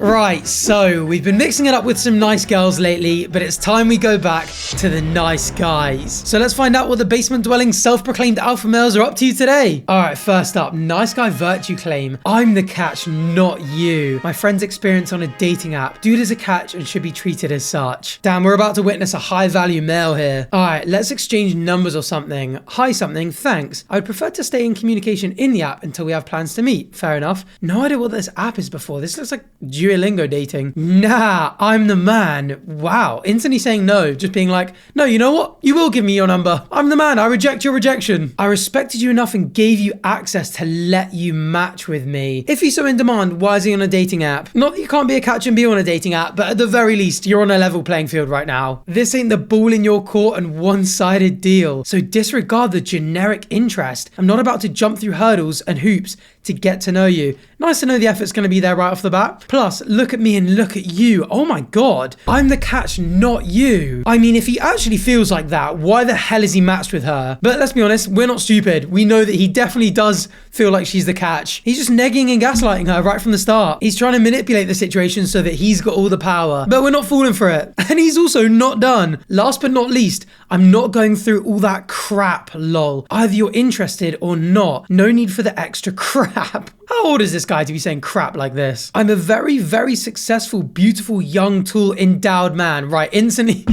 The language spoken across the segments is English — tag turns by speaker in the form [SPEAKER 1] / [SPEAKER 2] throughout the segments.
[SPEAKER 1] Right, so we've been mixing it up with some nice girls lately, but it's time we go back to the nice guys. So let's find out what the basement-dwelling, self-proclaimed alpha males are up to today. All right, first up, nice guy virtue claim. I'm the catch, not you. My friend's experience on a dating app. Dude is a catch and should be treated as such. Damn, we're about to witness a high-value male here. All right, let's exchange numbers or something. Hi something, thanks. I would prefer to stay in communication in the app until we have plans to meet. Fair enough. No idea what this app is before. This looks like Duolingo dating. Nah, I'm the man. Wow. Instantly saying no, just being like, no, you know what? You will give me your number. I'm the man. I reject your rejection. I respected you enough and gave you access to let you match with me. If he's so in demand, why is he on a dating app? Not that you can't be a catch and be on a dating app, but at the very least, you're on a level playing field right now. This ain't the ball in your court and one-sided deal. So disregard the generic interest. I'm not about to jump through hurdles and hoops to get to know you. Nice to know the effort's going to be there right off the bat. Plus, look at me and look at you. Oh my God. I'm the catch, not you. I mean, if he actually feels like that, why the hell is he matched with her? But let's be honest, we're not stupid. We know that he definitely does feel like she's the catch. He's just negging and gaslighting her right from the start. He's trying to manipulate the situation so that he's got all the power. But we're not falling for it. And he's also not done. Last but not least, I'm not going through all that crap, lol. Either you're interested or not. No need for the extra crap. How old is this guy to be saying crap like this? I'm a very, very successful, beautiful, young, tall, endowed man. Right, instantly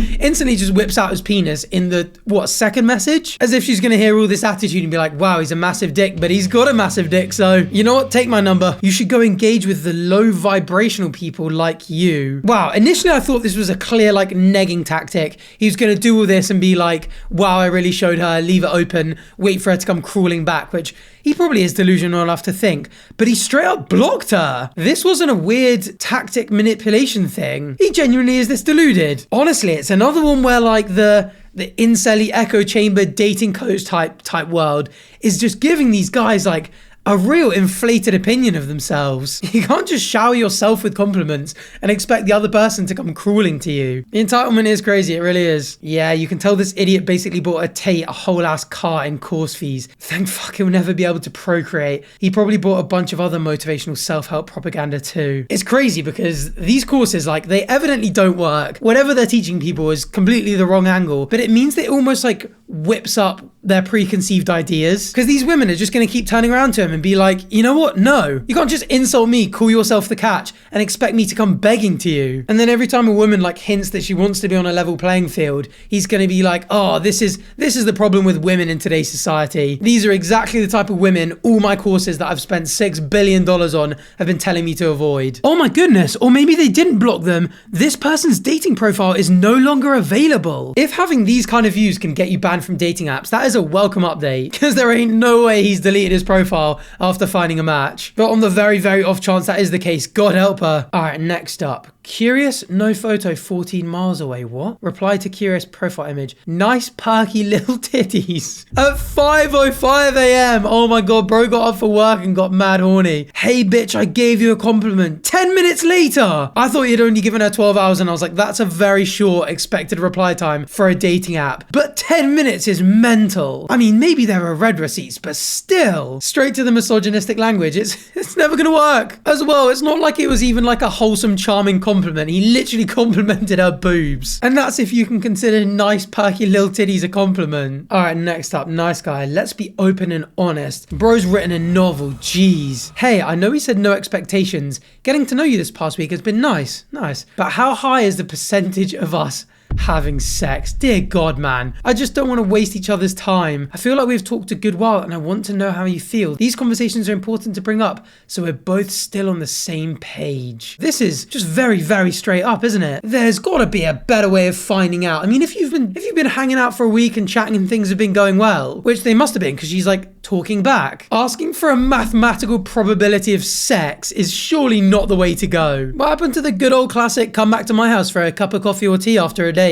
[SPEAKER 1] just whips out his penis in the, second message? As if she's gonna hear all this attitude and be like, wow, he's a massive dick, but he's got a massive dick, so you know what? Take my number. You should go engage with the low vibrational people like you. Wow, initially I thought this was a clear, like, negging tactic. He was gonna do all this and be like, wow, I really showed her, leave it open, wait for her to come crawling back, which he probably is delusional enough to think, but he straight up blocked her. This wasn't a weird tactic manipulation thing. He genuinely is this deluded. Honestly, it's another one where like the incel-y echo chamber dating coach type world is just giving these guys like a real inflated opinion of themselves. You can't just shower yourself with compliments and expect the other person to come crawling to you. The entitlement is crazy, it really is. Yeah, you can tell this idiot basically bought a whole ass car in course fees. Thank fuck he'll never be able to procreate. He probably bought a bunch of other motivational self-help propaganda too. It's crazy because these courses, like, they evidently don't work. Whatever they're teaching people is completely the wrong angle, but it means that it almost like whips up their preconceived ideas, because these women are just going to keep turning around to him and be like, you know what? No, you can't just insult me, call yourself the catch, and expect me to come begging to you. And then every time a woman like hints that she wants to be on a level playing field, he's going to be like, oh, this is the problem with women in today's society. These are exactly the type of women all my courses that I've spent $6 billion on have been telling me to avoid. Oh my goodness, or maybe they didn't block them. This person's dating profile is no longer available. If having these kind of views can get you banned from dating apps, that is a welcome update, because there ain't no way he's deleted his profile after finding a match. But on the very, very off chance that is the case, God help her. All right, next up. Curious, no photo, 14 miles away. What? Reply to curious profile image. Nice perky little titties. At 5:05 a.m. Oh my God, bro got up for work and got mad horny. Hey bitch, I gave you a compliment. 10 minutes later. I thought you'd only given her 12 hours and I was like, that's a very short expected reply time for a dating app. But 10 minutes is mental. I mean, maybe there are red receipts, but still. Straight to the misogynistic language. It's never gonna work. As well, it's not like it was even like a wholesome, charming compliment. He literally complimented her boobs. And that's if you can consider nice perky little titties a compliment. All right, next up, nice guy. Let's be open and honest. Bro's written a novel, jeez. Hey, I know he said no expectations. Getting to know you this past week has been nice. But how high is the percentage of us having sex? Dear God, man. I just don't want to waste each other's time. I feel like we've talked a good while and I want to know how you feel. These conversations are important to bring up so we're both still on the same page. This is just very, very straight up, isn't it? There's got to be a better way of finding out. I mean, if you've been hanging out for a week and chatting and things have been going well, which they must have been because she's like talking back, asking for a mathematical probability of sex is surely not the way to go. What happened to the good old classic come back to my house for a cup of coffee or tea after a date?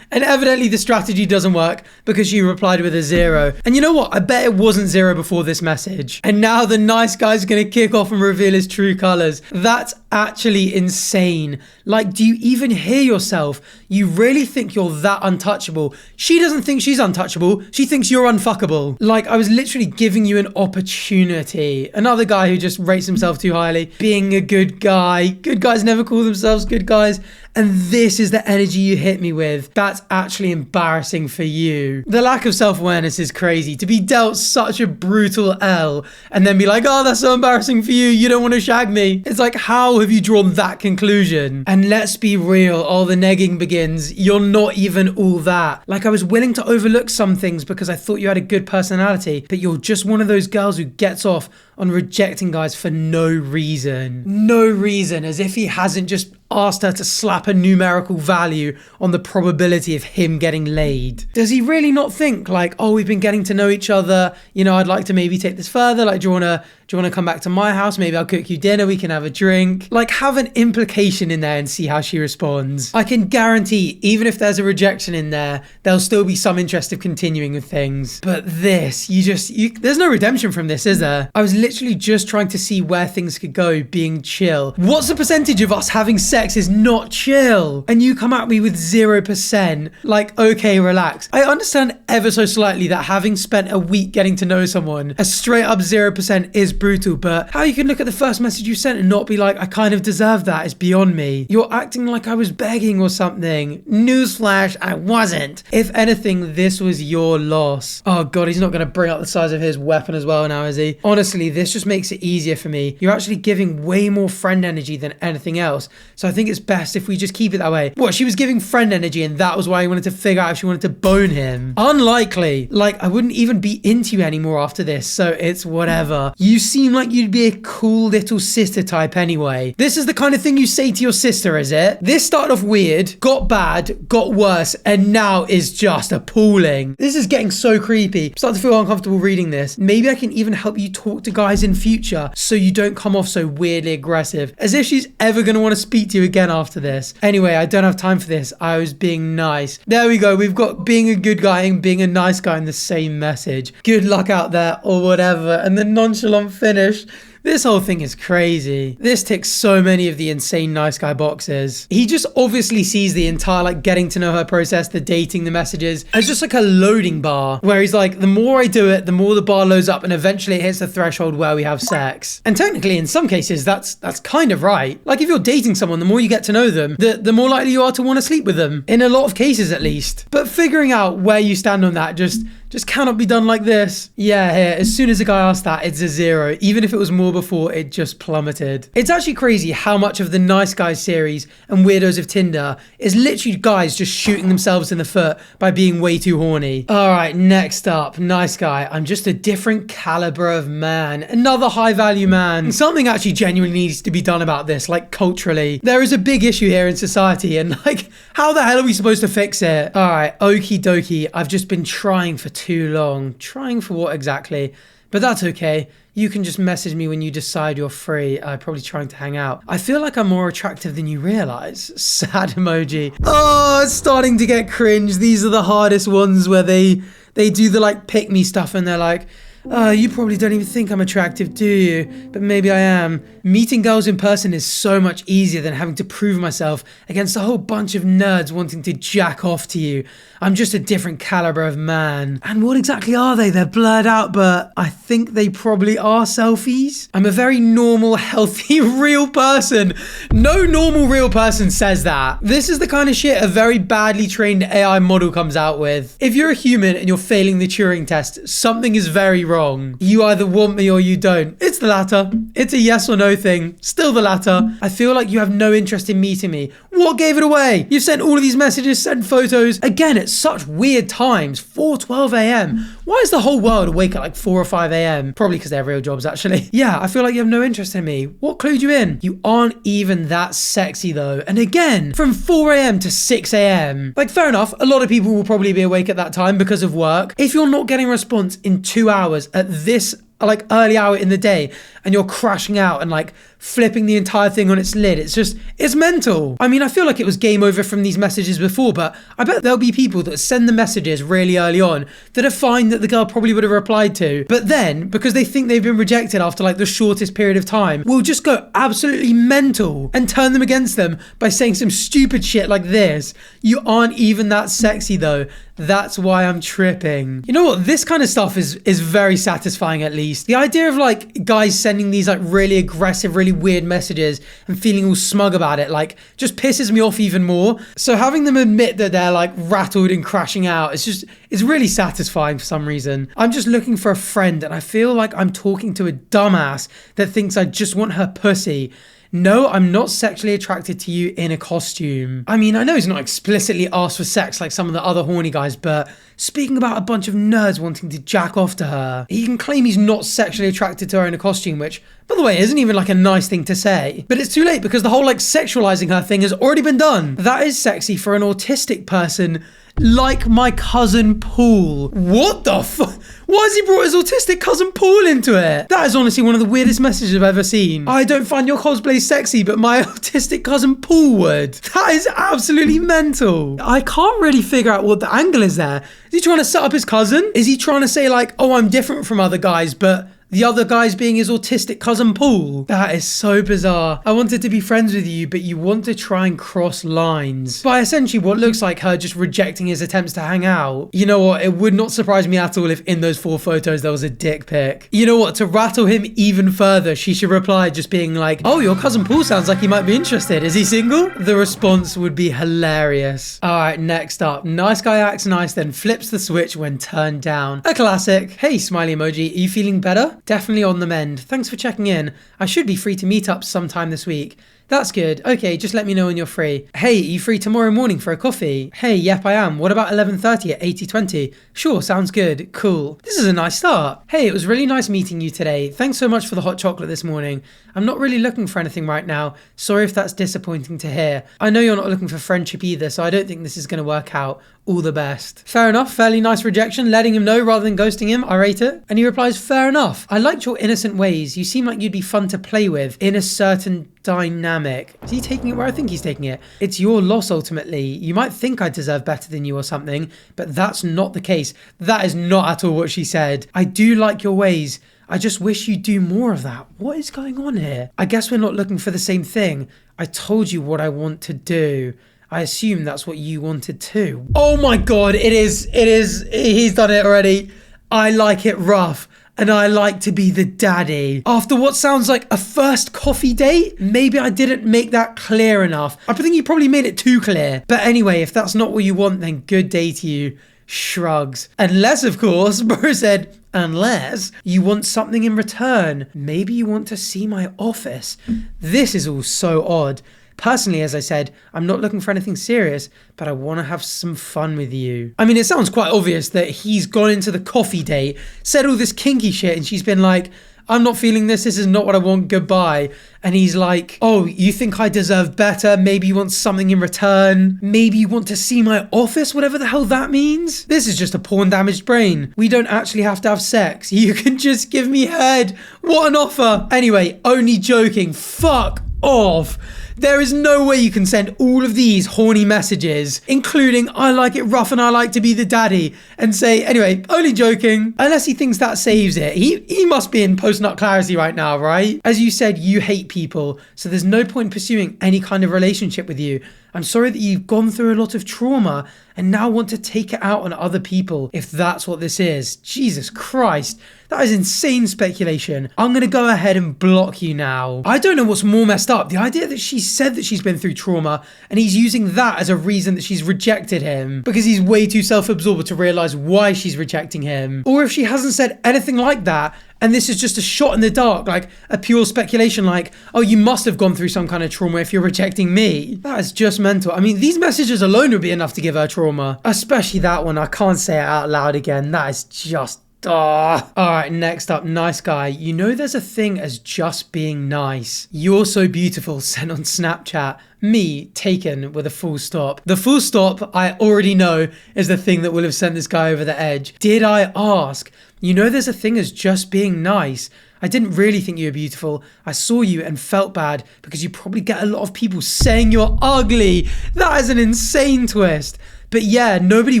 [SPEAKER 1] And evidently the strategy doesn't work because she replied with a 0. And you know what? I bet it wasn't 0 before this message. And now the nice guy's gonna kick off and reveal his true colors. That's actually insane. Like, do you even hear yourself? You really think you're that untouchable? She doesn't think she's untouchable. She thinks you're unfuckable. Like, I was literally giving you an opportunity. Another guy who just rates himself too highly. Being a good guy. Good guys never call themselves good guys. And this is the energy you hit me with. That's actually embarrassing for you. The lack of self-awareness is crazy. To be dealt such a brutal L and then be like, oh, that's so embarrassing for you. You don't want to shag me. It's like, how have you drawn that conclusion? And let's be real, all the negging begins. You're not even all that. Like, I was willing to overlook some things because I thought you had a good personality, but you're just one of those girls who gets off on rejecting guys for no reason. No reason, as if he hasn't just asked her to slap a numerical value on the probability of him getting laid. Does he really not think like, oh, we've been getting to know each other, you know, I'd like to maybe take this further, like, do you want to come back to my house? Maybe I'll cook you dinner, we can have a drink. Like, have an implication in there and see how she responds. I can guarantee, even if there's a rejection in there, there'll still be some interest of continuing with things. But this, there's no redemption from this, is there? I was literally just trying to see where things could go, being chill. What's the percentage of us having sex is not chill? And you come at me with 0%. Like, okay, relax. I understand ever so slightly that having spent a week getting to know someone, a straight up 0% is brutal, but how you can look at the first message you sent and not be like, I kind of deserve that, is beyond me. You're acting like I was begging or something. Newsflash, I wasn't. If anything, this was your loss. Oh god, he's not going to bring up the size of his weapon as well now, is he? Honestly, this just makes it easier for me. You're actually giving way more friend energy than anything else, so I think it's best if we just keep it that way. What, she was giving friend energy and that was why you wanted to figure out if she wanted to bone him? Unlikely. Like, I wouldn't even be into you anymore after this, so it's whatever. You seem like you'd be a cool little sister type anyway. This is the kind of thing you say to your sister, is it? This started off weird, got bad, got worse, and now is just appalling. This is getting so creepy. I'm starting to feel uncomfortable reading this. Maybe I can even help you talk to guys in future so you don't come off so weirdly aggressive, as if she's ever going to want to speak to you again after this. Anyway, I don't have time for this. I was being nice. There we go. We've got being a good guy and being a nice guy in the same message. Good luck out there, or whatever. And the nonchalant finish. This whole thing is crazy. This ticks so many of the insane nice guy boxes. He just obviously sees the entire like getting to know her process, the dating, the messages, as just like a loading bar where he's like, the more I do it, the more the bar loads up and eventually it hits the threshold where we have sex. And technically in some cases that's kind of right. Like if you're dating someone, the more you get to know them, the more likely you are to want to sleep with them. In a lot of cases at least. But figuring out where you stand on that just cannot be done like this. Yeah, here, as soon as a guy asks that, it's a 0. Even if it was more before, it just plummeted. It's actually crazy how much of the Nice Guys series and Weirdos of Tinder is literally guys just shooting themselves in the foot by being way too horny. All right, next up, nice guy. I'm just a different caliber of man. Another high value man. Something actually genuinely needs to be done about this, like culturally. There is a big issue here in society and like, how the hell are we supposed to fix it? All right, okie dokie. I've just been trying for too long. Trying for what exactly? But that's okay. You can just message me when you decide you're free. Probably trying to hang out. I feel like I'm more attractive than you realize. Sad emoji. Oh, it's starting to get cringe. These are the hardest ones where they do the like pick me stuff and they're like, oh, you probably don't even think I'm attractive, do you? But maybe I am. Meeting girls in person is so much easier than having to prove myself against a whole bunch of nerds wanting to jack off to you. I'm just a different caliber of man. And what exactly are they? They're blurred out, but I think they probably are selfies. I'm a very normal, healthy, real person. No normal real person says that. This is the kind of shit a very badly trained AI model comes out with. If you're a human and you're failing the Turing test, something is very wrong. You either want me or you don't. It's the latter. It's a yes or no thing. Still the latter. I feel like you have no interest in meeting me. What gave it away? You've sent all of these messages, sent photos. Again, at such weird times. 4:12 a.m. Why is the whole world awake at like 4 or 5 a.m? Probably because they have real jobs, actually. Yeah, I feel like you have no interest in me. What clued you in? You aren't even that sexy, though. And again, from 4 a.m. to 6 a.m. Like, fair enough. A lot of people will probably be awake at that time because of work. If you're not getting a response in 2 hours at this like early hour in the day and you're crashing out and like flipping the entire thing on its lid. It's mental. I mean, I feel like it was game over from these messages before, but I bet there'll be people that send the messages really early on that are fine that the girl probably would have replied to. But then, because they think they've been rejected after like the shortest period of time, will just go absolutely mental and turn them against them by saying some stupid shit like this. You aren't even that sexy though. That's why I'm tripping. You know what? This kind of stuff is very satisfying, at least. The idea of like guys sending these like really aggressive, really weird messages and feeling all smug about it, like just pisses me off even more. So having them admit that they're like rattled and crashing out, it's really satisfying for some reason. I'm just looking for a friend and I feel like I'm talking to a dumbass that thinks I just want her pussy. No, I'm not sexually attracted to you in a costume. I mean, I know he's not explicitly asked for sex like some of the other horny guys, but speaking about a bunch of nerds wanting to jack off to her, he can claim he's not sexually attracted to her in a costume, which, by the way, isn't even like a nice thing to say. But it's too late because the whole like sexualizing her thing has already been done. That is sexy for an autistic person like my cousin Paul. What the fuck? Why has he brought his autistic cousin Paul into it? That is honestly one of the weirdest messages I've ever seen. I don't find your cosplay sexy, but my autistic cousin Paul would. That is absolutely mental. I can't really figure out what the angle is there. Is he trying to set up his cousin? Is he trying to say like, oh, I'm different from other guys, but the other guys being his autistic cousin Paul? That is so bizarre. I wanted to be friends with you, but you want to try and cross lines by essentially what looks like her just rejecting his attempts to hang out. You know what? It would not surprise me at all if in those 4 photos there was a dick pic. You know what? To rattle him even further, she should reply just being like, oh, your cousin Paul sounds like he might be interested. Is he single? The response would be hilarious. All right, next up. Nice guy acts nice, then flips the switch when turned down. A classic. Hey, smiley emoji. Are you feeling better? Definitely on the mend. Thanks for checking in. I should be free to meet up sometime this week. That's good. Okay, just let me know when you're free. Hey, are you free tomorrow morning for a coffee? Hey, yep, I am. What about 11:30 at 8020? Sure, sounds good. Cool. This is a nice start. Hey, it was really nice meeting you today. Thanks so much for the hot chocolate this morning. I'm not really looking for anything right now. Sorry if that's disappointing to hear. I know you're not looking for friendship either, so I don't think this is going to work out. All the best. Fair enough. Fairly nice rejection. Letting him know rather than ghosting him. I rate it. And he replies, fair enough. I liked your innocent ways. You seem like you'd be fun to play with in a certain dynamic. Is he taking it where I think he's taking it? It's your loss ultimately. You might think I deserve better than you or something, but that's not the case. That is not at all what she said. I do like your ways. I just wish you'd do more of that. What is going on here? I guess we're not looking for the same thing. I told you what I want to do. I assume that's what you wanted too. Oh my God, it is. He's done it already. I like it rough. And I like to be the daddy. After what sounds like a first coffee date, maybe I didn't make that clear enough. I think you probably made it too clear. But anyway, if that's not what you want, then good day to you. Shrugs. Unless, of course, bro said, unless you want something in return. Maybe you want to see my office. This is all so odd. Personally, as I said, I'm not looking for anything serious, but I want to have some fun with you. I mean, it sounds quite obvious that he's gone into the coffee date, said all this kinky shit, and she's been like, I'm not feeling this is not what I want, goodbye. And he's like, oh, you think I deserve better? Maybe you want something in return? Maybe you want to see my office? Whatever the hell that means? This is just a porn damaged brain. We don't actually have to have sex. You can just give me head. What an offer. Anyway, only joking. Fuck off. There is no way you can send all of these horny messages, including I like it rough and I like to be the daddy, and say, anyway, only joking. Unless he thinks that saves it. He must be in post-nut clarity right now, right? As you said, you hate people, so there's no point pursuing any kind of relationship with you. I'm sorry that you've gone through a lot of trauma and now want to take it out on other people, if that's what this is. Jesus Christ. That is insane speculation. I'm going to go ahead and block you now. I don't know what's more messed up. The idea that she said that she's been through trauma and he's using that as a reason that she's rejected him because he's way too self-absorbed to realize why she's rejecting him. Or if she hasn't said anything like that and this is just a shot in the dark, like a pure speculation like, oh, you must have gone through some kind of trauma if you're rejecting me. That is just mental. I mean, these messages alone would be enough to give her trauma. Especially that one. I can't say it out loud again. That is just All right, next up, nice guy. You know there's a thing as just being nice. You're so beautiful, sent on Snapchat. Me, taken with a full stop. The full stop, I already know, is the thing that will have sent this guy over the edge. Did I ask? You know there's a thing as just being nice. I didn't really think you were beautiful. I saw you and felt bad because you probably get a lot of people saying you're ugly. That is an insane twist. But yeah, nobody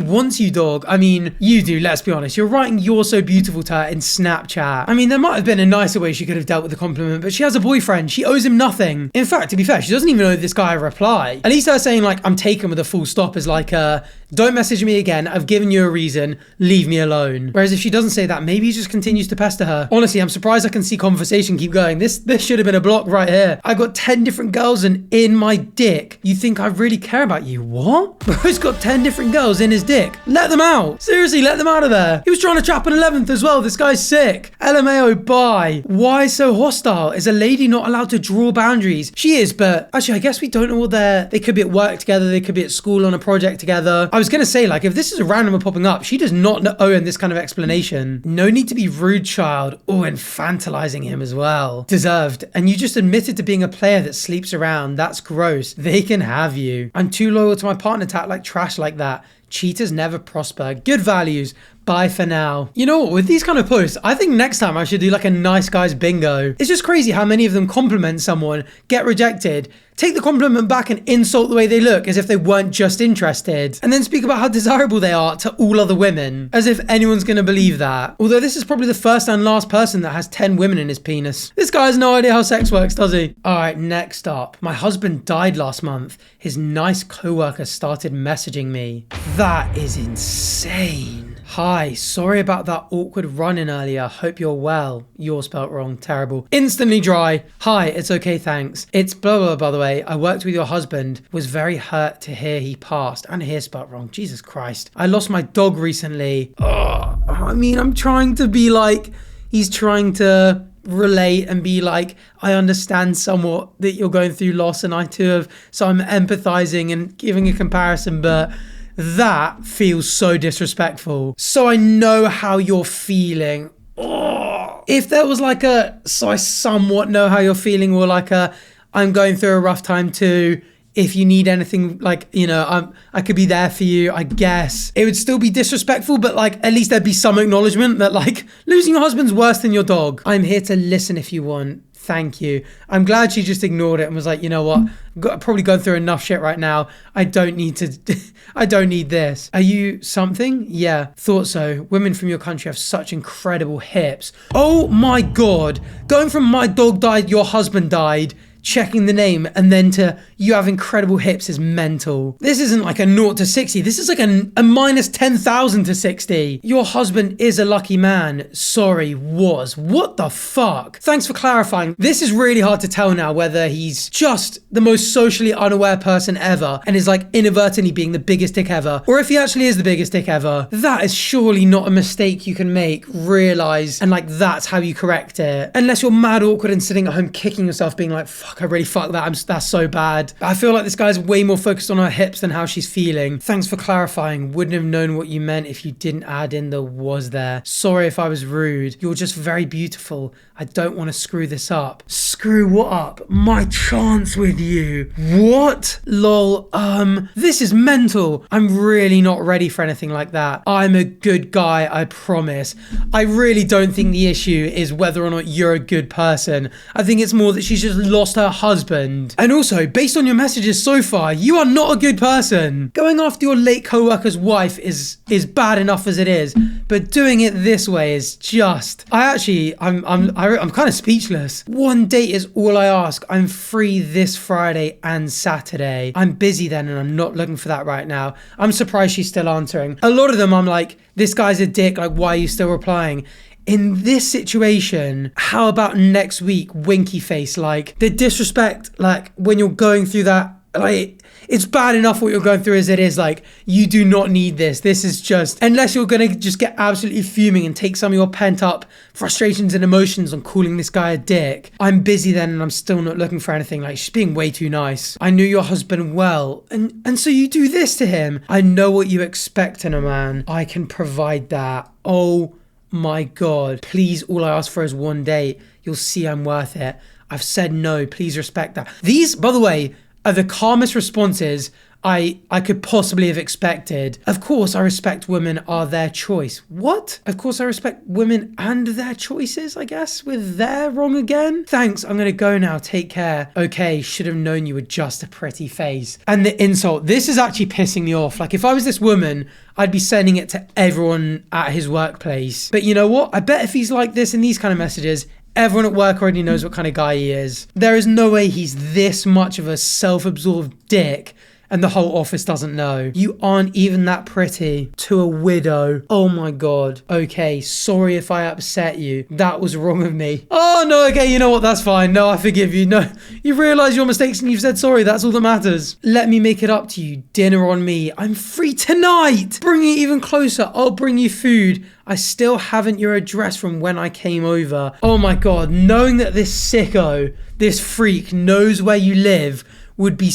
[SPEAKER 1] wants you, dog. I mean, you do, let's be honest. You're writing "you're so beautiful" to her in Snapchat. I mean, there might have been a nicer way she could have dealt with the compliment, but she has a boyfriend. She owes him nothing. In fact, to be fair, she doesn't even owe this guy a reply. At least her saying, like, "I'm taken" with a full stop is like, don't message me again. I've given you a reason. Leave me alone. Whereas if she doesn't say that, maybe he just continues to pester her. Honestly, I'm surprised I can see conversation keep going. This should have been a block right here. I got 10 different girls and in my dick. You think I really care about you? What? Bro's got 10 different girls in his dick. Let them out. Seriously, let them out of there. He was trying to trap an 11th as well. This guy's sick. LMAO, bye. Why so hostile? Is a lady not allowed to draw boundaries? She is, but actually, I guess we don't know what they could be at work together. They could be at school on a project together. I was going to say, like, if this is a randomer popping up, she does not owe him this kind of explanation. No need to be rude, child. Oh, infantilizing him as well. Deserved. And you just admitted to being a player that sleeps around. That's gross. They can have you. I'm too loyal to my partner to act like trash like that. Cheaters never prosper. Good values. Bye for now. You know what? With these kind of posts, I think next time I should do like a nice guys bingo. It's just crazy how many of them compliment someone, get rejected, take the compliment back and insult the way they look as if they weren't just interested, and then speak about how desirable they are to all other women, as if anyone's gonna believe that. Although this is probably the first and last person that has 10 women in his penis. This guy has no idea how sex works, does he? All right, next up. My husband died last month. His nice coworker started messaging me. That is insane. Hi, sorry about that awkward run-in earlier. Hope you're well. You're spelt wrong. Terrible. Instantly dry. Hi, it's okay, thanks. It's blah, blah, by the way. I worked with your husband. Was very hurt to hear he passed. And here spelt wrong. Jesus Christ. I lost my dog recently. Oh, I mean, I'm trying to be like, he's trying to relate and be like, I understand somewhat that you're going through loss and I too have, so I'm empathizing and giving a comparison, but that feels so disrespectful. So I know how you're feeling. Oh. If there was like so I somewhat know how you're feeling, or like I'm going through a rough time too. If you need anything, like, you know, I could be there for you, I guess. It would still be disrespectful, but like, at least there'd be some acknowledgement that like, losing your husband's worse than your dog. I'm here to listen if you want. Thank you. I'm glad she just ignored it and was like, you know what? I'm probably going through enough shit right now. I don't need this. Are you something? Yeah, thought so. Women from your country have such incredible hips. Oh my God. Going from my dog died, your husband died, checking the name, and then to you have incredible hips is mental. This isn't like a 0 to 60. This is like a minus 10,000 to 60. Your husband is a lucky man. Sorry, was. What the fuck? Thanks for clarifying. This is really hard to tell now whether he's just the most socially unaware person ever and is like inadvertently being the biggest dick ever, or if he actually is the biggest dick ever. That is surely not a mistake you can make, realize, and like that's how you correct it. Unless you're mad awkward and sitting at home kicking yourself being like, fuck, I really fucked that. That's so bad. I feel like this guy's way more focused on her hips than how she's feeling. Thanks for clarifying. Wouldn't have known what you meant if you didn't add in the was there. Sorry if I was rude. You're just very beautiful. I don't want to screw this up. Screw what up? My chance with you. What? Lol. This is mental. I'm really not ready for anything like that. I'm a good guy, I promise. I really don't think the issue is whether or not you're a good person. I think it's more that she's just lost her husband. And also, based on your messages so far, you are not a good person. Going after your late co-worker's wife is bad enough as it is, but doing it this way is just... I'm kind of speechless. One date is all I ask. I'm free this Friday and Saturday. I'm busy then and I'm not looking for that right now. I'm surprised she's still answering. A lot of them I'm like, this guy's a dick, like why are you still replying? In this situation, how about next week, winky face? Like the disrespect, like when you're going through that, like it's bad enough what you're going through as it is. Like you do not need this. This is just, unless you're going to just get absolutely fuming and take some of your pent up frustrations and emotions on calling this guy a dick. I'm busy then and I'm still not looking for anything. Like she's being way too nice. I knew your husband well. And so you do this to him. I know what you expect in a man. I can provide that. Oh my God, please, all I ask for is one date. You'll see I'm worth it. I've said no, please respect that. These, by the way, are the calmest responses I could possibly have expected. Of course, I respect women are their choice. What? Of course, I respect women and their choices, I guess, with their wrong again. Thanks, I'm gonna go now, take care. Okay, should have known you were just a pretty face. And the insult, this is actually pissing me off. Like, if I was this woman, I'd be sending it to everyone at his workplace. But you know what? I bet if he's like this in these kind of messages, everyone at work already knows what kind of guy he is. There is no way he's this much of a self-absorbed dick and the whole office doesn't know. You aren't even that pretty. To a widow. Oh my God. Okay, sorry if I upset you. That was wrong of me. Oh no, okay, you know what? That's fine. No, I forgive you. No, you've realized your mistakes and you've said sorry. That's all that matters. Let me make it up to you. Dinner on me. I'm free tonight. Bring it even closer. I'll bring you food. I still haven't your address from when I came over. Oh my God, knowing that this sicko, this freak knows where you live would be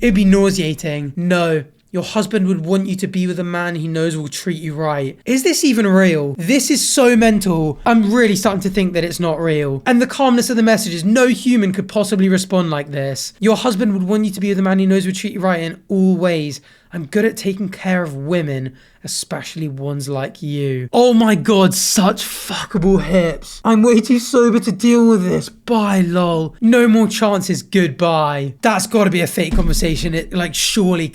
[SPEAKER 1] it'd be nauseating. No, your husband would want you to be with a man he knows will treat you right. Is this even real? This is so mental. I'm really starting to think that it's not real. And the calmness of the message is no human could possibly respond like this. Your husband would want you to be with a man he knows will treat you right in all ways. I'm good at taking care of women, especially ones like you. Oh my God, such fuckable hips. I'm way too sober to deal with this. Bye, lol. No more chances, goodbye. That's gotta be a fake conversation. Surely.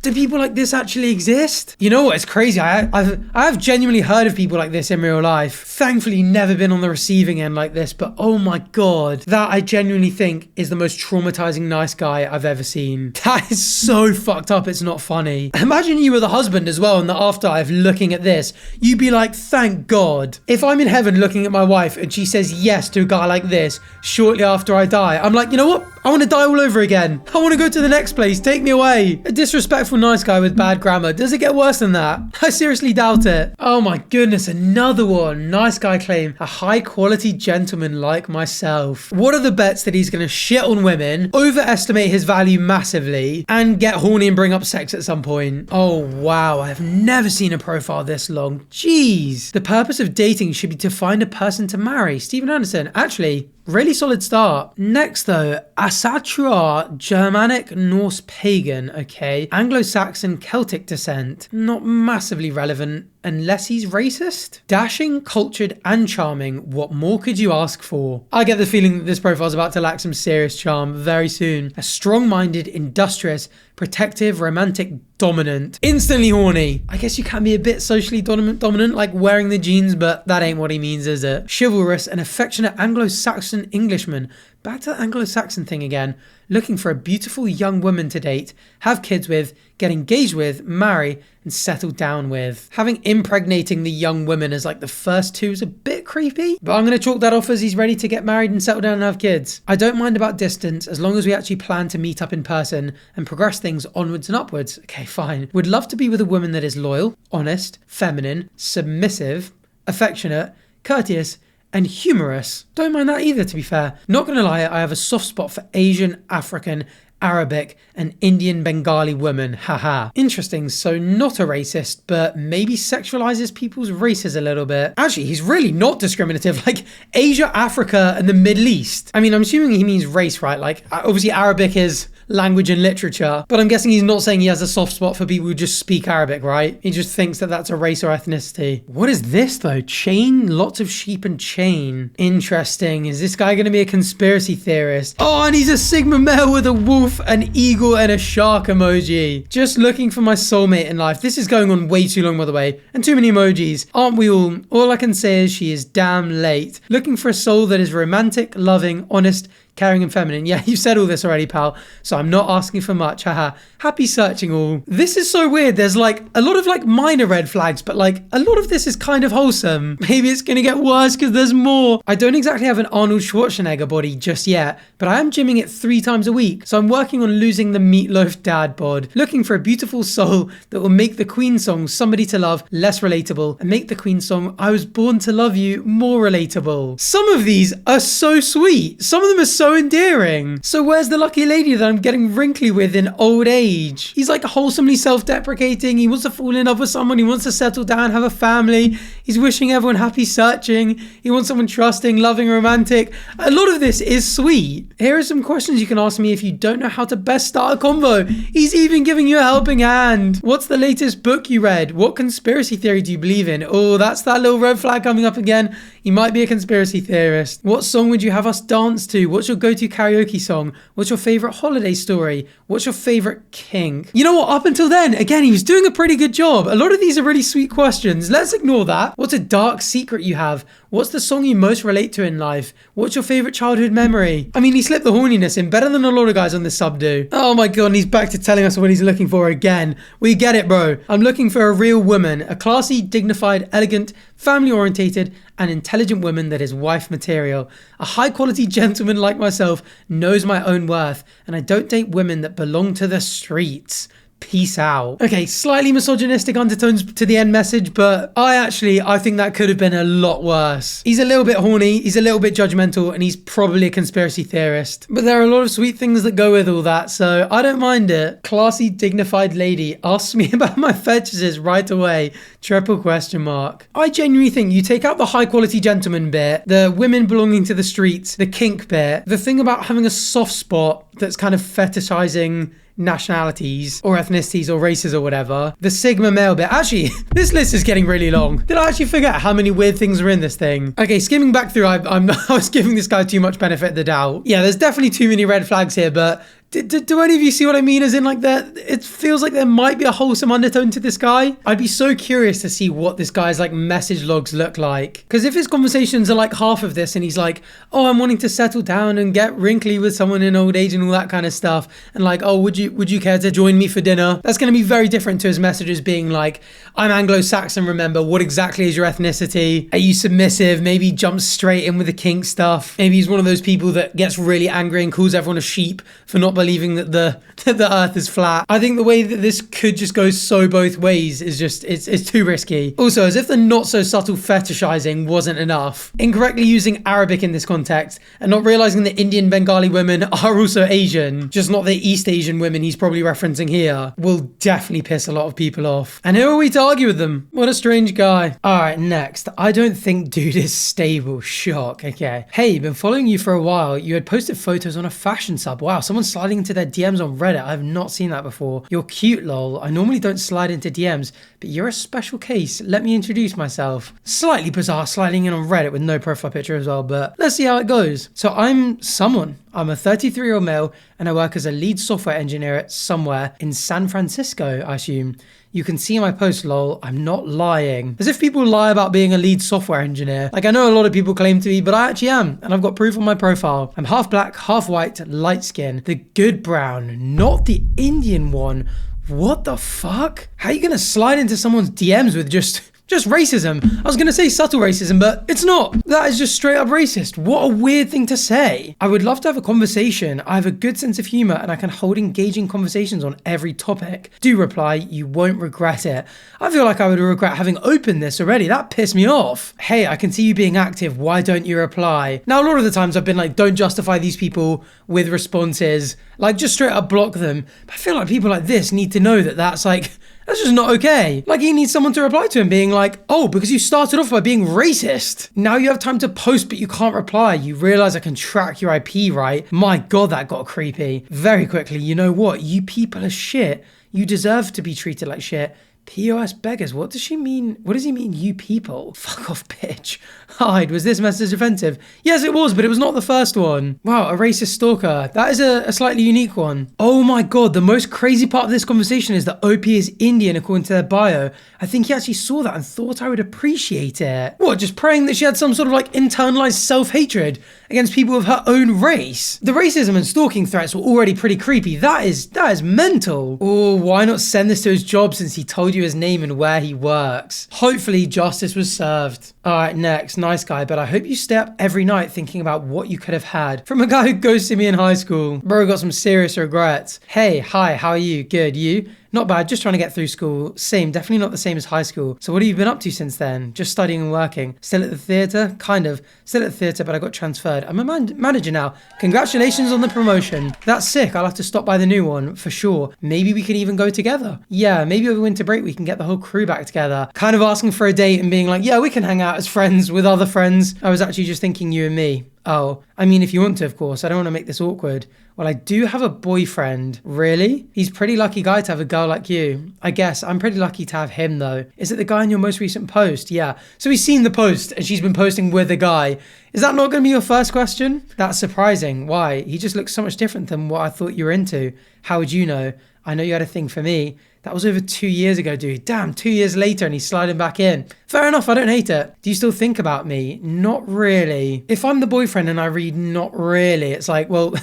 [SPEAKER 1] Do people like this actually exist? You know what? It's crazy. I've genuinely heard of people like this in real life. Thankfully, never been on the receiving end like this, but oh my God, that I genuinely think is the most traumatizing nice guy I've ever seen. That is so fucked up. It's not funny. Imagine you were the husband as well in the afterlife looking at this. You'd be like, thank God. If I'm in heaven looking at my wife and she says yes to a guy like this shortly after I die, I'm like, you know what? I want to die all over again. I want to go to the next place. Take me away. A disrespectful nice guy with bad grammar. Does it get worse than that? I seriously doubt it. Oh my goodness, another one. Nice guy claim, a high quality gentleman like myself. What are the bets that he's going to shit on women, overestimate his value massively, and get horny and bring up sex at some point? Oh wow, I have never seen a profile this long. Jeez. The purpose of dating should be to find a person to marry. Stephen Anderson. Actually, really solid start. Next though, Asatruar, Germanic, Norse pagan, okay. Anglo-Saxon, Celtic descent. Not massively relevant unless he's racist. Dashing, cultured, and charming. What more could you ask for? I get the feeling that this profile is about to lack some serious charm very soon. A strong-minded, industrious, protective, romantic, dominant. Instantly horny. I guess you can be a bit socially dominant, like wearing the jeans, but that ain't what he means, is it? Chivalrous, an affectionate Anglo-Saxon Englishman. Back to the Anglo-Saxon thing again. Looking for a beautiful young woman to date, have kids with, get engaged with, marry, and settle down with. Having impregnating the young women as like the first two is a bit creepy, but I'm going to chalk that off as he's ready to get married and settle down and have kids. I don't mind about distance as long as we actually plan to meet up in person and progress things onwards and upwards. Okay, fine. Would love to be with a woman that is loyal, honest, feminine, submissive, affectionate, courteous, and humorous. Don't mind that either, to be fair. Not gonna lie, I have a soft spot for Asian, African, Arabic, and Indian Bengali women. Haha. Interesting, so not a racist, but maybe sexualizes people's races a little bit. Actually, he's really not discriminative, like Asia, Africa, and the Middle East. I mean, I'm assuming he means race, right? Like, obviously Arabic is language and literature, but I'm guessing he's not saying he has a soft spot for people who just speak Arabic, right? He just thinks that that's a race or ethnicity. What is this though? Chain? Lots of sheep and chain. Interesting. Is this guy gonna be a conspiracy theorist? Oh, and he's a Sigma male with a wolf, an eagle, and a shark emoji. Just looking for my soulmate in life. This is going on way too long, by the way, and too many emojis. Aren't we all? All I can say is she is damn late. Looking for a soul that is romantic, loving, honest, caring and feminine. Yeah, you said all this already, pal, so I'm not asking for much. Haha. Happy searching all. This is so weird. There's like a lot of like minor red flags, but like a lot of this is kind of wholesome. Maybe it's gonna get worse because there's more. I don't exactly have an Arnold Schwarzenegger body just yet, but I am gymming it 3 times a week, so I'm working on losing the meatloaf dad bod. Looking for a beautiful soul that will make the Queen song Somebody to Love less relatable and make the Queen song I Was Born to Love You more relatable. Some of these are so sweet. Some of them are so endearing. So where's the lucky lady that I'm getting wrinkly with in old age? He's like wholesomely self-deprecating. He wants to fall in love with someone. He wants to settle down, have a family. He's wishing everyone happy searching. He wants someone trusting, loving, romantic. A lot of this is sweet. Here are some questions you can ask me if you don't know how to best start a convo. He's even giving you a helping hand. What's the latest book you read? What conspiracy theory do you believe in? Oh, that's that little red flag coming up again. You might be a conspiracy theorist. What song would you have us dance to? What's your go-to karaoke song? What's your favorite holiday story? What's your favorite kink? You know what? Up until then, again, he was doing a pretty good job. A lot of these are really sweet questions. Let's ignore that. What's a dark secret you have? What's the song you most relate to in life? What's your favorite childhood memory? I mean, he slipped the horniness in better than a lot of guys on this sub do. Oh my god, and he's back to telling us what he's looking for again. We get it, bro. I'm looking for a real woman, a classy, dignified, elegant, family-orientated, and intelligent woman that is wife material. A high-quality gentleman like myself knows my own worth, and I don't date women that belong to the streets. Peace out. Okay, slightly misogynistic undertones to the end message, but I think that could have been a lot worse. He's a little bit horny, he's a little bit judgmental, and he's probably a conspiracy theorist. But there are a lot of sweet things that go with all that, so I don't mind it. Classy, dignified lady asks me about my fetishes right away. Triple question mark. I genuinely think you take out the high quality gentleman bit, the women belonging to the streets, the kink bit, the thing about having a soft spot that's kind of fetishizing nationalities or ethnicities or races or whatever. The Sigma male bit. Actually, this list is getting really long. Did I actually forget how many weird things are in this thing? Okay, skimming back through, I was giving this guy too much benefit of the doubt. Yeah, there's definitely too many red flags here, but do any of you see what I mean? As in, like, that it feels like there might be a wholesome undertone to this guy. I'd be so curious to see what this guy's like message logs look like. Because if his conversations are like half of this and he's like, oh, I'm wanting to settle down and get wrinkly with someone in old age and all that kind of stuff, and like, oh, would you care to join me for dinner? That's going to be very different to his messages being like, I'm Anglo-Saxon, remember, what exactly is your ethnicity? Are you submissive? Maybe he jumps straight in with the kink stuff. Maybe he's one of those people that gets really angry and calls everyone a sheep for not believing that the earth is flat. I think the way that this could just go so both ways is just, it's too risky. Also, as if the not so subtle fetishizing wasn't enough, incorrectly using Arabic in this context and not realizing that Indian Bengali women are also Asian, just not the East Asian women he's probably referencing here, will definitely piss a lot of people off. And who are we to argue with them? What a strange guy. Alright, next. I don't think dude is stable. Shock. Okay. Hey, been following you for a while. You had posted photos on a fashion sub. Wow, someone's sliding into their DMs on Reddit. I've not seen that before. You're cute, lol. I normally don't slide into DMs, but you're a special case. Let me introduce myself. Slightly bizarre sliding in on Reddit with no profile picture as well, but let's see how it goes. So I'm someone. I'm a 33-year-old male and I work as a lead software engineer at somewhere in San Francisco, I assume. You can see my post, lol. I'm not lying. As if people lie about being a lead software engineer. Like, I know a lot of people claim to be, but I actually am. And I've got proof on my profile. I'm half black, half white, light skin. The good brown, not the Indian one. What the fuck? How are you gonna slide into someone's DMs with just racism? I was gonna say subtle racism, but it's not. That is just straight up racist. What a weird thing to say. I would love to have a conversation. I have a good sense of humor and I can hold engaging conversations on every topic. Do reply, you won't regret it. I feel like I would regret having opened this already. That pissed me off. Hey, I can see you being active. Why don't you reply? Now, a lot of the times I've been like, don't justify these people with responses. Like, just straight up block them. But I feel like people like this need to know that that's just not okay. Like, he needs someone to reply to him being like, oh, because you started off by being racist. Now you have time to post, but you can't reply. You realize I can track your IP, right? My God, that got creepy. Very quickly, you know what? You people are shit. You deserve to be treated like shit. POS beggars, what does she mean? What does he mean, you people? Fuck off, bitch. Hide, was this message offensive? Yes, it was, but it was not the first one. Wow, a racist stalker. That is a slightly unique one. Oh my God, the most crazy part of this conversation is that OP is Indian according to their bio. I think he actually saw that and thought I would appreciate it. What, just praying that she had some sort of like internalized self-hatred against people of her own race? The racism and stalking threats were already pretty creepy. That is mental. Oh, why not send this to his job since he told you his name and where he works? Hopefully justice was served. Alright, next. Nice guy, but I hope you stay up every night thinking about what you could have had from a guy who ghosted me in high school. Bro got some serious regrets. Hey, hi, how are you? Good, you? Not bad, just trying to get through school. Same, definitely not the same as high school. So what have you been up to since then? Just studying and working. Still at the theatre? Kind of. Still at the theatre, but I got transferred. I'm a manager now. Congratulations on the promotion. That's sick. I'll have to stop by the new one, for sure. Maybe we can even go together. Yeah, maybe over winter break we can get the whole crew back together. Kind of asking for a date and being like, yeah, we can hang out as friends with other friends. I was actually just thinking you and me. Oh, I mean, if you want to, of course. I don't want to make this awkward. Well, I do have a boyfriend. Really? He's a pretty lucky guy to have a girl like you. I guess. I'm pretty lucky to have him, though. Is it the guy in your most recent post? Yeah. So he's seen the post and she's been posting with a guy. Is that not going to be your first question? That's surprising. Why? He just looks so much different than what I thought you were into. How would you know? I know you had a thing for me. That was over 2 years ago, dude. Damn, 2 years later and he's sliding back in. Fair enough, I don't hate it. Do you still think about me? Not really. If I'm the boyfriend and I read not really, it's like, well,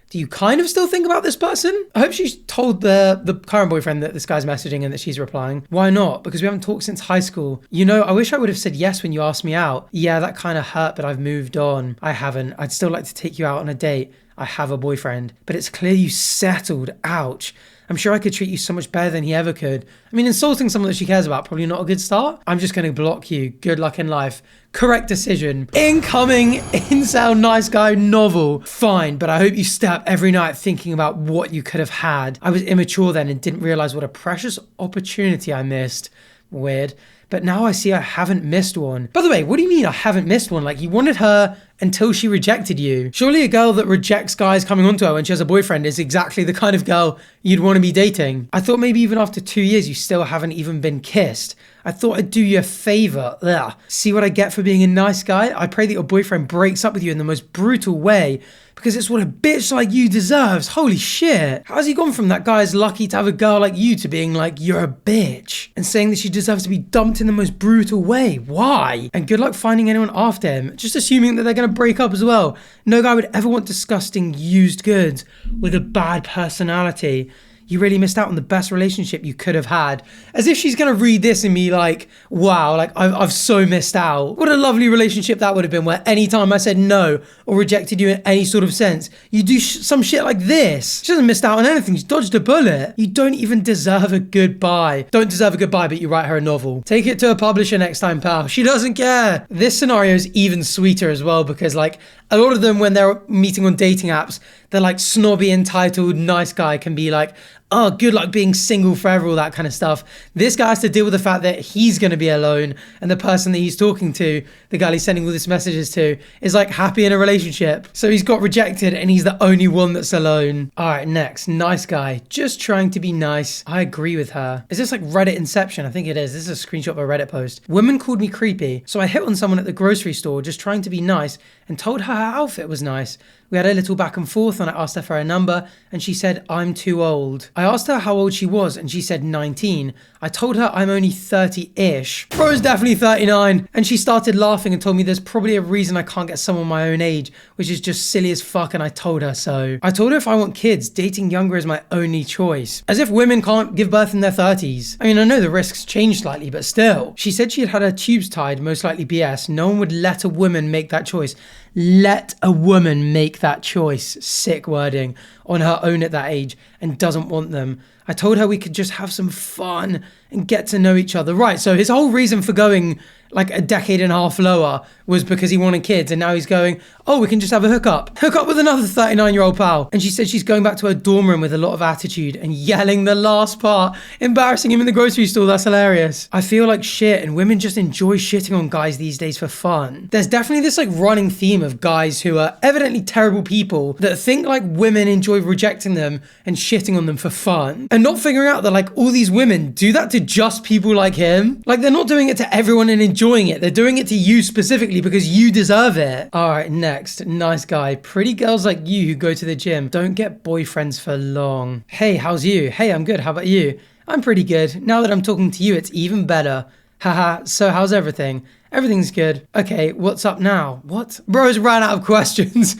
[SPEAKER 1] do you kind of still think about this person? I hope she's told the current boyfriend that this guy's messaging and that she's replying. Why not? Because we haven't talked since high school. You know, I wish I would have said yes when you asked me out. Yeah, that kind of hurt, but I've moved on. I haven't. I'd still like to take you out on a date. I have a boyfriend. But it's clear you settled. Ouch. I'm sure I could treat you so much better than he ever could. I mean, insulting someone that she cares about, probably not a good start. I'm just going to block you. Good luck in life. Correct decision. Incoming incel nice guy novel. Fine, but I hope you stay up every night thinking about what you could have had. I was immature then and didn't realize what a precious opportunity I missed. Weird. But now I see I haven't missed one. By the way, what do you mean I haven't missed one? Like, you wanted her until she rejected you. Surely a girl that rejects guys coming onto her when she has a boyfriend is exactly the kind of girl you'd want to be dating. I thought maybe even after 2 years you still haven't even been kissed. I thought I'd do you a favor. Ugh. See what I get for being a nice guy? I pray that your boyfriend breaks up with you in the most brutal way, because it's what a bitch like you deserves. Holy shit. How's he gone from that guy's lucky to have a girl like you to being like, you're a bitch, and saying that she deserves to be dumped in the most brutal way? Why? And good luck finding anyone after him. Just assuming that they're going to break up as well. No guy would ever want disgusting used goods with a bad personality. You really missed out on the best relationship you could have had. As if she's going to read this and be like, wow, like I've so missed out. What a lovely relationship that would have been, where anytime I said no or rejected you in any sort of sense, you do some shit like this. She hasn't missed out on anything. She's dodged a bullet. You don't even deserve a goodbye. Don't deserve a goodbye, but you write her a novel. Take it to a publisher next time, pal. She doesn't care. This scenario is even sweeter as well, because like a lot of them, when they're meeting on dating apps, they're like snobby, entitled, nice guy can be like, oh, good luck being single forever, all that kind of stuff. This guy has to deal with the fact that he's going to be alone, and the person that he's talking to, the girl he's sending all these messages to, is like happy in a relationship. So he's got rejected and he's the only one that's alone. All right, next. Nice guy. Just trying to be nice. I agree with her. Is this like Reddit Inception? I think it is. This is a screenshot of a Reddit post. Women called me creepy, so I hit on someone at the grocery store just trying to be nice and told her outfit was nice. We had a little back and forth and I asked her for her number and she said, I'm too old. I asked her how old she was and she said 19. I told her I'm only 30-ish. Bro's definitely 39. And she started laughing and told me there's probably a reason I can't get someone my own age, which is just silly as fuck, and I told her so. I told her if I want kids, dating younger is my only choice. As if women can't give birth in their 30s. I mean, I know the risks change slightly, but still. She said she had had her tubes tied, most likely BS. No one would let a woman make that choice. Let a woman make that choice, sick wording, on her own at that age, and doesn't want them. I told her we could just have some fun and get to know each other. Right, so his whole reason for going like a decade and a half lower was because he wanted kids, and now he's going, oh, we can just have a hookup with another 39-year-old pal. And she said she's going back to her dorm room with a lot of attitude and yelling the last part, embarrassing him in the grocery store. That's hilarious. I feel like shit, and women just enjoy shitting on guys these days for fun. There's definitely this like running theme of guys who are evidently terrible people that think like women enjoy rejecting them and shitting on them for fun, and not figuring out that like all these women do that to just people like him. Like, they're not doing it to everyone and enjoying it. They're doing it to you specifically because you deserve it. All right, next. Nice guy. Pretty girls like you who go to the gym don't get boyfriends for long. Hey, how's you? Hey, I'm good. How about you? I'm pretty good. Now that I'm talking to you, it's even better. Haha, so how's everything? Everything's good. Okay, what's up now? What? Bro's ran out of questions.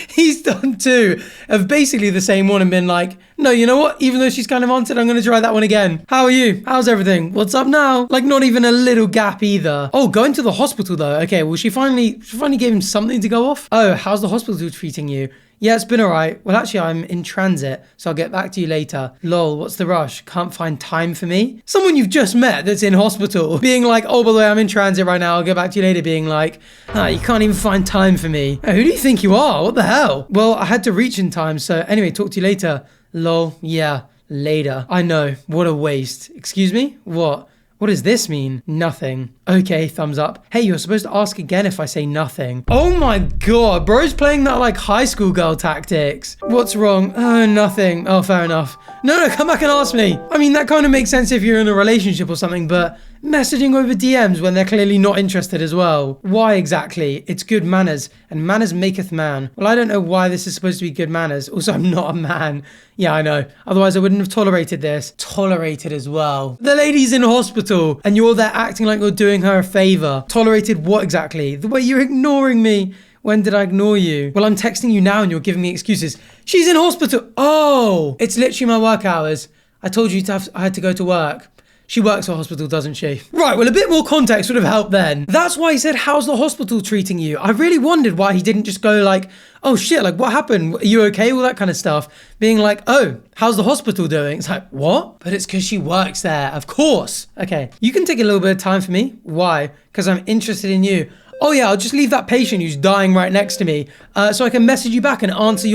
[SPEAKER 1] He's done two of basically the same one and been like, no, you know what? Even though she's kind of answered, I'm going to try that one again. How are you? How's everything? What's up now? Like, not even a little gap either. Oh, going to the hospital though. Okay, well, she finally gave him something to go off. Oh, how's the hospital treating you? Yeah, it's been alright. Well, actually, I'm in transit, so I'll get back to you later. Lol, what's the rush? Can't find time for me? Someone you've just met that's in hospital being like, oh, by the way, I'm in transit right now. I'll get back to you later. Being like, you can't even find time for me. Who do you think you are? What the hell? Well, I had to reach in time, so anyway, talk to you later. Lol, yeah, later. I know, what a waste. Excuse me? What? What does this mean? Nothing. Okay, thumbs up. Hey, you're supposed to ask again if I say nothing. Oh my god, bro's playing that like high school girl tactics. What's wrong? Oh, nothing. Oh, fair enough. No, come back and ask me. I mean, that kind of makes sense if you're in a relationship or something, but messaging over DMs when they're clearly not interested as well. Why exactly? It's good manners, and manners maketh man. Well, I don't know why this is supposed to be good manners. Also, I'm not a man. Yeah, I know. Otherwise, I wouldn't have tolerated this. Tolerated as well. The lady's in hospital, and you're there acting like you're doing her a favor. Tolerated what exactly? The way you're ignoring me. When did I ignore you? Well, I'm texting you now and you're giving me excuses. She's in hospital. Oh, it's literally my work hours. I told you I had to go to work. She works at a hospital, doesn't she? Right, well, a bit more context would have helped then. That's why he said, how's the hospital treating you? I really wondered why he didn't just go like, oh shit, like what happened? Are you okay? All that kind of stuff. Being like, oh, how's the hospital doing? It's like, what? But it's because she works there, of course. Okay, you can take a little bit of time for me. Why? Because I'm interested in you. Oh yeah, I'll just leave that patient who's dying right next to me so I can message you back and answer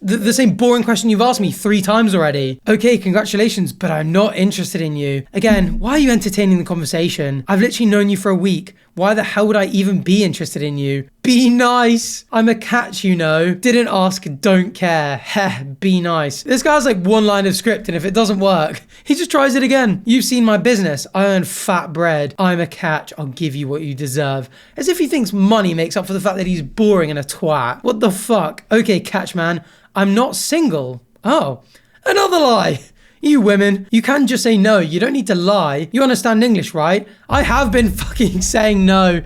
[SPEAKER 1] the same boring question you've asked me 3 times already. Okay, congratulations, but I'm not interested in you. Again, why are you entertaining the conversation? I've literally known you for a week. Why the hell would I even be interested in you? Be nice. I'm a catch, you know. Didn't ask, don't care. Heh, be nice. This guy's like one line of script, and if it doesn't work, he just tries it again. You've seen my business. I earn fat bread. I'm a catch. I'll give you what you deserve. As if he thinks money makes up for the fact that he's boring and a twat. What the fuck? Okay, catch man. I'm not single. Oh, another lie. You women, you can just say no. You don't need to lie. You understand English, right? I have been fucking saying no.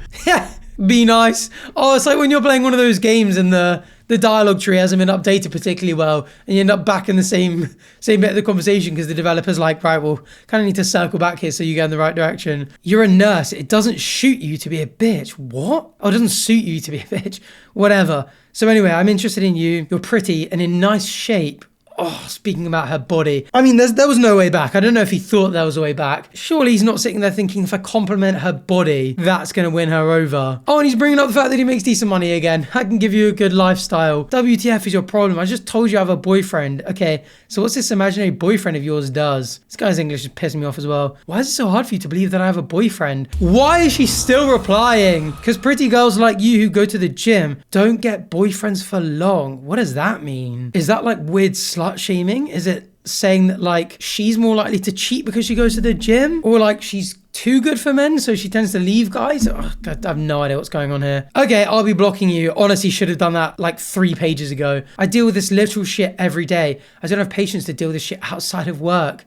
[SPEAKER 1] Be nice. Oh, it's like when you're playing one of those games and the dialogue tree hasn't been updated particularly well and you end up back in the same bit of the conversation because the developer's like, right, well, kind of need to circle back here so you get in the right direction. You're a nurse. It doesn't shoot you to be a bitch. What? Oh, it doesn't suit you to be a bitch. Whatever. So anyway, I'm interested in you. You're pretty and in nice shape. Oh, speaking about her body. I mean, there was no way back. I don't know if he thought there was a way back. Surely he's not sitting there thinking if I compliment her body, that's going to win her over. Oh, and he's bringing up the fact that he makes decent money again. I can give you a good lifestyle. WTF is your problem? I just told you I have a boyfriend. Okay, so what's this imaginary boyfriend of yours does? This guy's English is pissing me off as well. Why is it so hard for you to believe that I have a boyfriend? Why is she still replying? Because pretty girls like you who go to the gym don't get boyfriends for long. What does that mean? Is that like weird slut shaming? Is it saying that like she's more likely to cheat because she goes to the gym, or like she's too good for men so she tends to leave guys? Oh, God, I have no idea what's going on here. Okay, I'll be blocking you. Honestly, should have done that like 3 pages ago. I deal with this literal shit every day. I don't have patience to deal with this shit outside of work.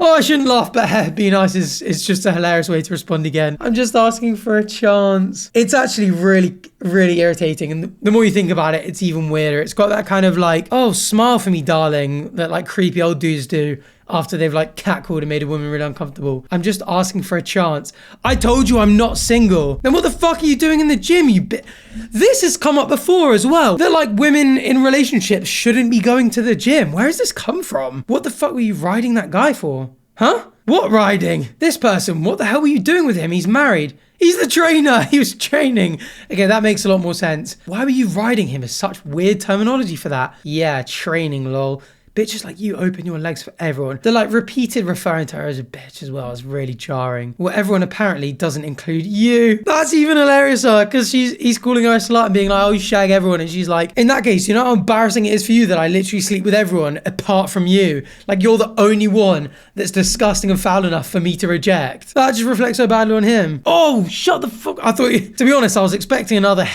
[SPEAKER 1] Oh, I shouldn't laugh, but be nice is just a hilarious way to respond again. I'm just asking for a chance. It's actually really, really irritating. And the more you think about it, it's even weirder. It's got that kind of like, oh, smile for me, darling, that like creepy old dudes do after they've like catcalled and made a woman really uncomfortable. I'm just asking for a chance. I told you I'm not single. Then what the fuck are you doing in the gym, you bit? This has come up before as well. That like women in relationships shouldn't be going to the gym. Where has this come from? What the fuck were you riding that guy for? Huh? What riding? This person, what the hell were you doing with him? He's married. He's the trainer. He was training. Okay, that makes a lot more sense. Why were you riding him? Is such weird terminology for that. Yeah, training, lol. Bitches like you open your legs for everyone. The like repeated referring to her as a bitch as well is really jarring. Well, everyone apparently doesn't include you. That's even hilarious, because he's calling her a slut and being like, oh, you shag everyone. And she's like, in that case, you know how embarrassing it is for you that I literally sleep with everyone apart from you? Like, you're the only one that's disgusting and foul enough for me to reject. That just reflects so badly on him. Oh, shut the fuck. I thought, to be honest, I was expecting another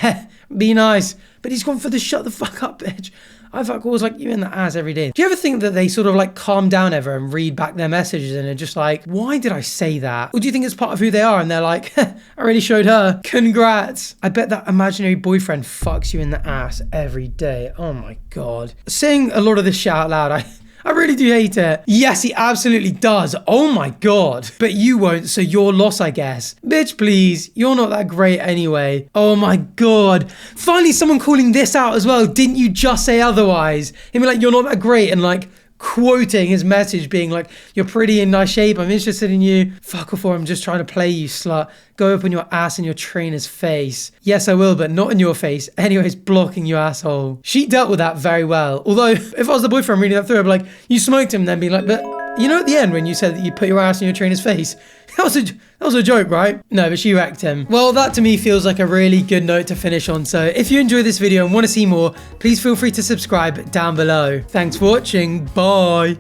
[SPEAKER 1] be nice. But he's gone for the shut the fuck up, bitch. I fuck calls like you in the ass every day. Do you ever think that they sort of like calm down ever and read back their messages and are just like, why did I say that? Or do you think it's part of who they are and they're like, I really showed her. Congrats. I bet that imaginary boyfriend fucks you in the ass every day. Oh my God. Saying a lot of this shit out loud, I really do hate it. Yes, he absolutely does. Oh my God. But you won't, so your loss, I guess. Bitch, please. You're not that great anyway. Oh my God. Finally, someone calling this out as well. Didn't you just say otherwise? He'd be like, you're not that great, and like quoting his message being like, you're pretty in nice shape, I'm interested in you. Fuck off, or I'm just trying to play you, slut. Go open your ass in your trainer's face. Yes, I will, but not in your face. Anyways, blocking you, asshole. She dealt with that very well. Although, if I was the boyfriend reading that through, I'd be like, you smoked him, then be like, but you know at the end when you said that you put your ass in your trainer's face? That was a joke, right? No, but she wrecked him. Well, that to me feels like a really good note to finish on. So if you enjoyed this video and want to see more, please feel free to subscribe down below. Thanks for watching. Bye.